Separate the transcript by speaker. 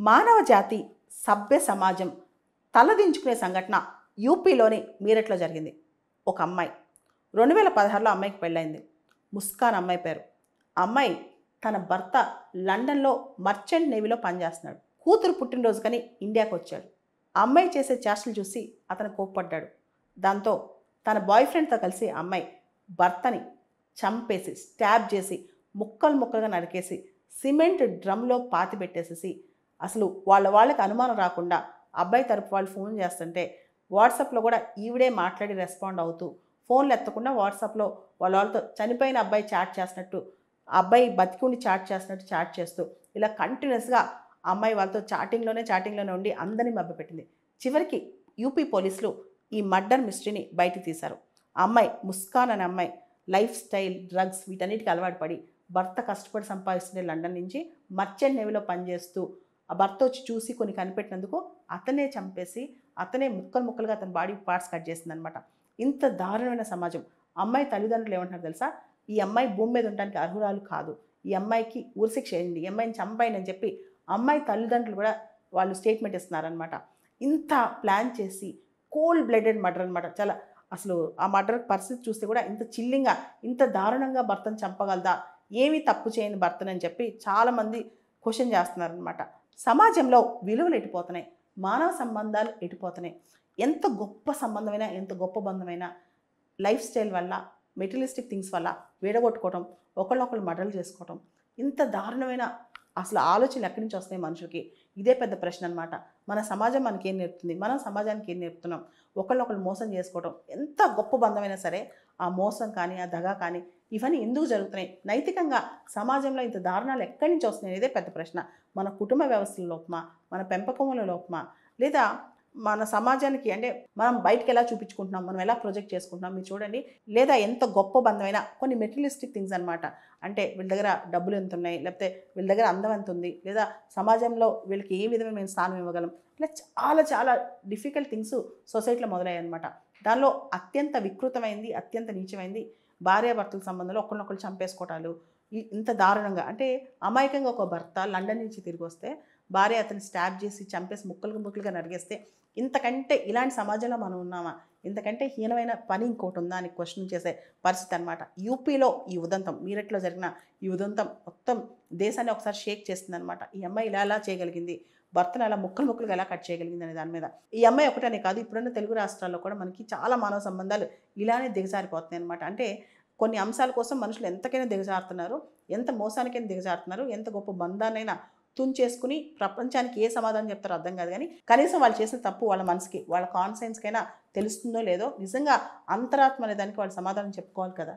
Speaker 1: మానవ జాతి సభ్య సమాజం తలదించుకునే సంఘటన యూపీలోని మీరట్లో జరిగింది. ఒక అమ్మాయి 2016లో అమ్మాయికి పెళ్ళైంది. ముస్కాన్ అమ్మాయి పేరు. అమ్మాయి తన భర్త లండన్లో మర్చెంట్ నేవీలో పనిచేస్తున్నాడు. కూతురు పుట్టినరోజు కని ఇండియాకు వచ్చాడు. అమ్మాయి చేసే చేష్టలు చూసి అతను కోప్పడ్డాడు. దాంతో తన బాయ్ ఫ్రెండ్తో కలిసి అమ్మాయి భర్తని చంపేసి స్టాబ్ చేసి ముక్కలు ముక్కలుగా నరికేసి సిమెంట్ డ్రమ్లో పాతి పెట్టేసేసి అసలు వాళ్ళకి అనుమానం రాకుండా అబ్బాయి తరపు వాళ్ళు ఫోన్ చేస్తుంటే వాట్సాప్లో కూడా ఈవిడే మాట్లాడి రెస్పాండ్ అవుతూ ఫోన్లు ఎత్తకుండా వాట్సాప్లో వాళ్ళతో చనిపోయిన అబ్బాయి చాట్ చేసినట్టు, అబ్బాయి బతికుండి చాట్ చేసినట్టు చాట్ చేస్తూ ఇలా కంటిన్యూస్గా అమ్మాయి వాళ్ళతో చాటింగ్లోనే ఉండి అందరినీ మభ్యపెట్టింది. చివరికి యూపీ పోలీసులు ఈ మర్డర్ మిస్టరీని బయటికి తీశారు. అమ్మాయి ముస్కాన్ అనే అమ్మాయి లైఫ్ స్టైల్, డ్రగ్స్ వీటన్నిటికీ అలవాటు పడి భర్త కష్టపడి సంపాదిస్తుండే లండన్ నుంచి మర్చెంట్ నేవీలో పనిచేస్తూ ఆ భర్త వచ్చి చూసి కొన్ని కనిపెట్టినందుకు అతనే చంపేసి అతనే ముక్కలుగా అతని బాడీ పార్ట్స్ కట్ చేసిందనమాట. ఇంత దారుణమైన సమాజం. అమ్మాయి తల్లిదండ్రులు ఏమంటున్నారు తెలుసా? ఈ అమ్మాయి భూమి మీద ఉండడానికి అర్హురాలు కాదు, ఈ అమ్మాయికి ఉరిశిక్ష వేయండి, ఈ అమ్మాయిని చంపాయని అని చెప్పి అమ్మాయి తల్లిదండ్రులు కూడా వాళ్ళు స్టేట్మెంట్ ఇస్తున్నారనమాట. ఇంత ప్లాన్ చేసి కోల్డ్ బ్లడెడ్ మర్డర్ అనమాట. చాలా అసలు ఆ మర్డర్ పరిస్థితి చూస్తే కూడా ఇంత చిల్లింగా, ఇంత దారుణంగా భర్తను చంపగలదా, ఏమీ తప్పు చేయని భర్తనని చెప్పి చాలామంది క్వశ్చన్ చేస్తున్నారనమాట. సమాజంలో విలువలు ఎటుపోతున్నాయి, మానవ సంబంధాలు ఎటుపోతున్నాయి. ఎంత గొప్ప సంబంధమైనా, ఎంత గొప్ప బంధమైనా లైఫ్ స్టైల్ వల్ల, మెటీరియలిస్టిక్ థింగ్స్ వల్ల విడగొట్టుకోవటం, ఒకళ్ళొకళ్ళు మర్డర్లు చేసుకోవటం, ఇంత దారుణమైన అసలు ఆలోచనలు ఎక్కడి నుంచి వస్తాయి మనుషులకి? ఇదే పెద్ద ప్రశ్న అనమాట. మన సమాజం మనకి ఏం నేర్పుతుంది, మనం సమాజానికి ఏం నేర్పుతున్నాం? ఒకళ్ళొకళ్ళు మోసం చేసుకోవడం, ఎంత గొప్ప బంధమైనా సరే ఆ మోసం కానీ, ఆ దగా కానీ ఇవన్నీ ఎందుకు జరుగుతున్నాయి? నైతికంగా సమాజంలో ఇంత దారుణాలు ఎక్కడి నుంచి వస్తున్నాయి ఇదే పెద్ద ప్రశ్న. మన కుటుంబ వ్యవస్థల లోపమా, మన పెంపకంలో లోపమా, లేదా మన సమాజానికి అంటే మనం బయటకు ఎలా చూపించుకుంటున్నాం, మనం ఎలా ప్రొజెక్ట్ చేసుకుంటున్నాం మీరు చూడండి. లేదా ఎంత గొప్ప బంధమైనా కొన్ని మెటీరియలిస్టిక్ థింగ్స్ అనమాట. అంటే వీళ్ళ దగ్గర డబ్బులు ఎంత ఉన్నాయి, లేకపోతే వీళ్ళ దగ్గర అందం ఎంత ఉంది, లేదా సమాజంలో వీళ్ళకి ఏ విధమైన స్థానం ఇవ్వగలం, ఇలా చాలా డిఫికల్ట్ థింగ్స్ సొసైటీలో మొదలయ్యాయి అనమాట. దానిలో అత్యంత వికృతమైంది, అత్యంత నీచమైంది భార్యాభర్తల సంబంధంలో ఒకరినొకరు చంపేసుకోవటాలు. ఇంత దారుణంగా అంటే అమాయకంగా ఒక భర్త లండన్ నుంచి తిరిగి వస్తే భార్య అతన్ని స్టాబ్ చేసి చంపేసి ముక్కలుగా నరిగేస్తే ఇంతకంటే ఇలాంటి సమాజంలో మనం ఉన్నామా? ఇంతకంటే హీనమైన పని ఇంకోటి ఉందా అని క్వశ్చన్ చేసే పరిస్థితి అనమాట. యూపీలో ఈ ఉదంతం, మీరట్లో జరిగిన ఈ ఉదంతం మొత్తం దేశాన్ని ఒకసారి షేక్ చేస్తుంది అనమాట. ఈ అమ్మాయి ఇలా చేయగలిగింది, భర్తను అలా ముక్కలుగా ఎలా కట్ చేయగలిగింది అనే దాని మీద. ఈ అమ్మాయి ఒకటనే కాదు, ఇప్పుడున్న తెలుగు రాష్ట్రాల్లో కూడా మనకి చాలా మానవ సంబంధాలు ఇలానే దిగజారిపోతున్నాయి అనమాట. అంటే కొన్ని అంశాల కోసం మనుషులు ఎంతకైనా దిగజారుతున్నారు, ఎంత మోసానికైనా దిగజారుతున్నారు, ఎంత గొప్ప బంధాన్నైనా తుంచేసుకుని ప్రపంచానికి ఏ సమాధానం చెప్తారో అర్థం కాదు. కానీ కనీసం వాళ్ళు చేసిన తప్పు వాళ్ళ మనసుకి, వాళ్ళ కాన్సెన్స్కైనా తెలుస్తుందో లేదో, నిజంగా అంతరాత్మ అనే దానికి వాళ్ళు సమాధానం చెప్పుకోవాలి కదా.